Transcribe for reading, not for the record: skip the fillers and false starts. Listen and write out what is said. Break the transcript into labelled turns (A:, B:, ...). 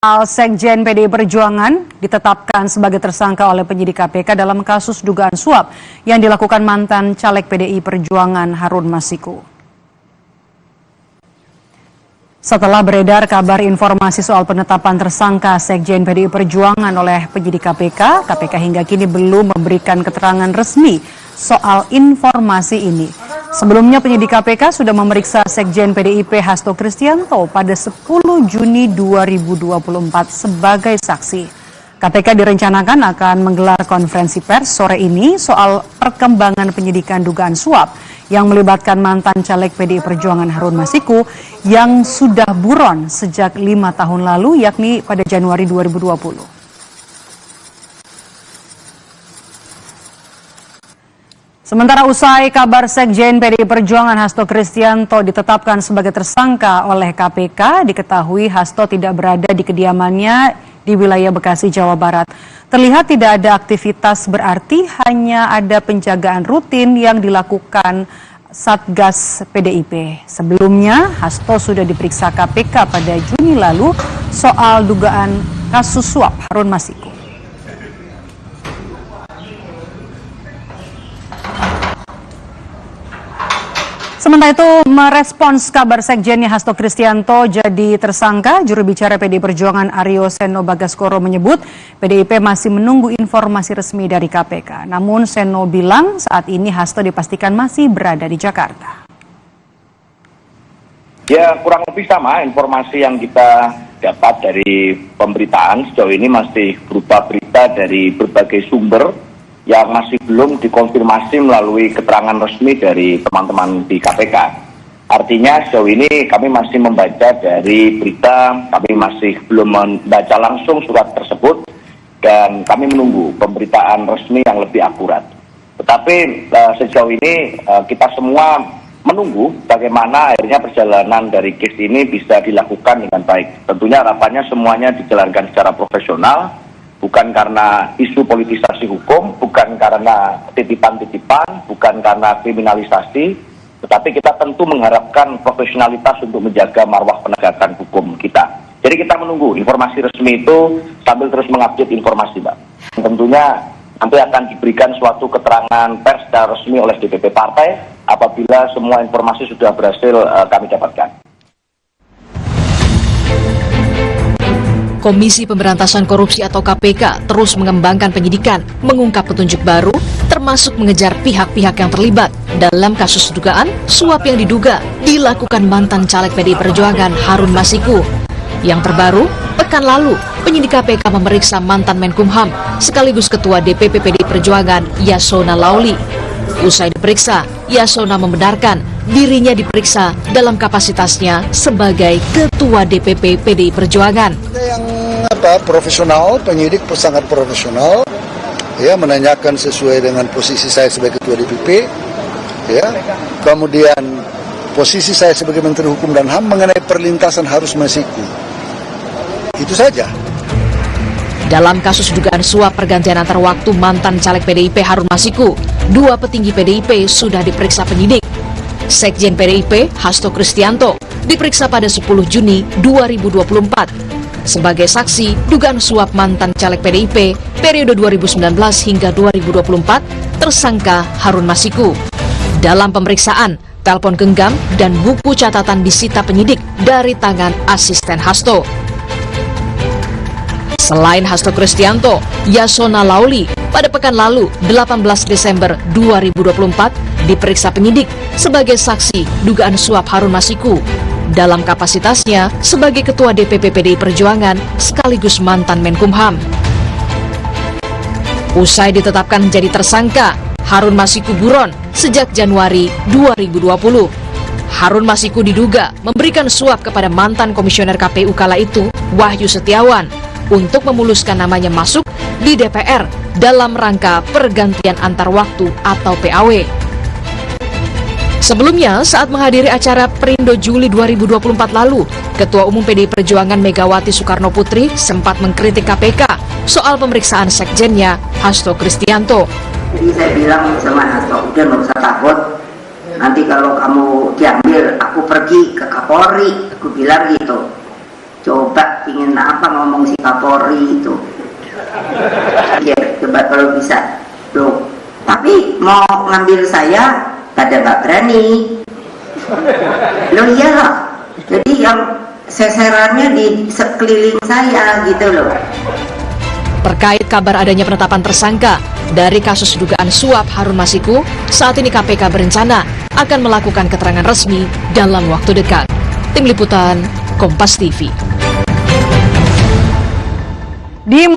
A: Sekjen PDI Perjuangan ditetapkan sebagai tersangka oleh penyidik KPK dalam kasus dugaan suap yang dilakukan mantan caleg PDI Perjuangan Harun Masiku. Setelah beredar kabar informasi soal penetapan tersangka Sekjen PDI Perjuangan oleh penyidik KPK, KPK hingga kini belum memberikan keterangan resmi soal informasi ini. Sebelumnya penyidik KPK sudah memeriksa Sekjen PDIP Hasto Kristianto pada 10 Juni 2024 sebagai saksi. KPK direncanakan akan menggelar konferensi pers sore ini soal perkembangan penyidikan dugaan suap yang melibatkan mantan caleg PDI Perjuangan Harun Masiku yang sudah buron sejak 5 tahun lalu, yakni pada Januari 2020. Sementara usai kabar Sekjen PDI Perjuangan Hasto Kristianto ditetapkan sebagai tersangka oleh KPK, diketahui Hasto tidak berada di kediamannya di wilayah Bekasi, Jawa Barat. Terlihat tidak ada aktivitas berarti, hanya ada penjagaan rutin yang dilakukan Satgas PDIP. Sebelumnya, Hasto sudah diperiksa KPK pada Juni lalu soal dugaan kasus suap Harun Masiku. Sementara itu, merespons kabar Sekjennya Hasto Kristianto jadi tersangka, juru bicara PDI Perjuangan Aryo Seno Bagaskoro menyebut PDIP masih menunggu informasi resmi dari KPK. Namun Seno bilang saat ini Hasto dipastikan masih berada di Jakarta.
B: Ya, kurang lebih sama informasi yang kita dapat dari pemberitaan sejauh ini masih berupa berita dari berbagai sumber yang masih belum dikonfirmasi melalui keterangan resmi dari teman-teman di KPK. Artinya sejauh ini kami masih membaca dari berita, kami masih belum membaca langsung surat tersebut, dan kami menunggu pemberitaan resmi yang lebih akurat. Tetapi sejauh ini kita semua menunggu bagaimana akhirnya perjalanan dari case ini bisa dilakukan dengan baik. Tentunya harapannya semuanya dijalankan secara profesional, bukan karena isu politisasi hukum, bukan karena titipan-titipan, bukan karena kriminalisasi, tetapi kita tentu mengharapkan profesionalitas untuk menjaga marwah penegakan hukum kita. Jadi kita menunggu informasi resmi itu sambil terus mengupdate informasi, Mbak. Dan tentunya nanti akan diberikan suatu keterangan pers secara resmi oleh DPP partai apabila semua informasi sudah berhasil kami dapatkan.
C: Komisi Pemberantasan Korupsi atau KPK terus mengembangkan penyidikan, mengungkap petunjuk baru, termasuk mengejar pihak-pihak yang terlibat dalam kasus dugaan suap yang diduga dilakukan mantan caleg PDI Perjuangan Harun Masiku. Yang terbaru, pekan lalu, penyidik KPK memeriksa mantan Menkumham sekaligus Ketua DPP PDI Perjuangan Yasona Lauli. Usai diperiksa, Yasona membenarkan dirinya diperiksa dalam kapasitasnya sebagai Ketua DPP PDI Perjuangan.
D: Yang profesional, penyidik sangat profesional, ya, menanyakan sesuai dengan posisi saya sebagai Ketua DPP, ya, kemudian posisi saya sebagai Menteri Hukum dan HAM mengenai perlintasan Harun Masiku. Itu saja.
C: Dalam kasus dugaan suap pergantian antar waktu mantan caleg PDIP Harun Masiku, 2 petinggi PDIP sudah diperiksa penyidik. Sekjen PDIP Hasto Kristianto diperiksa pada 10 Juni 2024 sebagai saksi dugaan suap mantan caleg PDIP periode 2019 hingga 2024 tersangka Harun Masiku. Dalam pemeriksaan, telepon genggam dan buku catatan disita penyidik dari tangan asisten Hasto. Selain Hasto Kristianto, Yasona Lauli pada pekan lalu 18 Desember 2024 diperiksa penyidik sebagai saksi dugaan suap Harun Masiku dalam kapasitasnya sebagai Ketua DPP PDI Perjuangan sekaligus mantan Menkumham. Usai ditetapkan menjadi tersangka, Harun Masiku buron sejak Januari 2020. Harun Masiku diduga memberikan suap kepada mantan komisioner KPU kala itu, Wahyu Setiawan, untuk memuluskan namanya masuk di DPR dalam rangka pergantian antar waktu atau PAW. Sebelumnya, saat menghadiri acara Perindo Juli 2024 lalu, Ketua Umum PDI Perjuangan Megawati Soekarno Putri sempat mengkritik KPK soal pemeriksaan sekjennya Hasto Kristianto.
E: Jadi saya bilang sama Hasto, udah nggak usah takut, nanti kalau kamu diambil, aku pergi ke Kapolri, aku bilang gitu. Coba ingin apa ngomong si Kapolri itu. Ya, coba kalau bisa. Loh, tapi mau ngambil saya, pada nggak berani. Loh iyalah, jadi yang seserannya di sekeliling saya gitu loh.
C: Terkait kabar adanya penetapan tersangka dari kasus dugaan suap Harun Masiku, saat ini KPK berencana akan melakukan keterangan resmi dalam waktu dekat. Tim Liputan, Kompas TV.